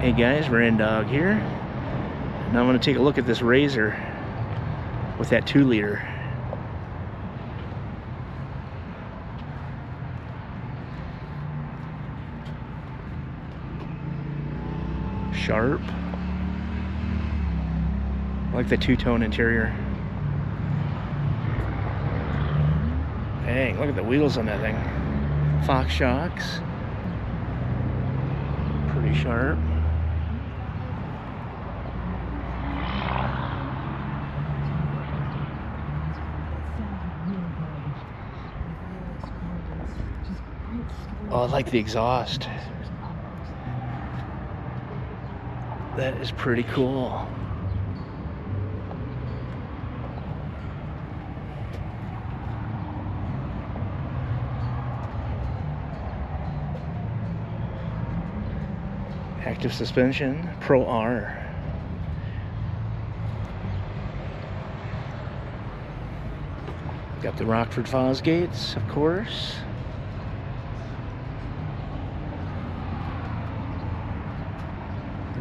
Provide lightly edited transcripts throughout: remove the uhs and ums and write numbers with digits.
Hey guys, Ran Dog here. Now I'm going to take a look at this RZR with that 2-liter. Sharp. I like the two-tone interior. Dang, look at the wheels on that thing. Fox shocks. Pretty sharp. Oh, I like the exhaust. That is pretty cool. Active suspension, Pro R. Got the Rockford Fosgates, of course.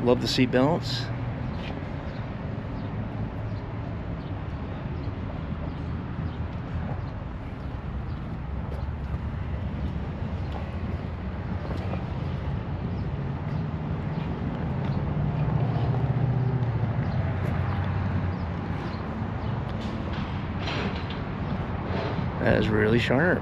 Love the seat belts. That is really sharp.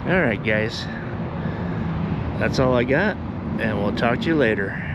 Alright guys, that's all I got, and we'll talk to you later.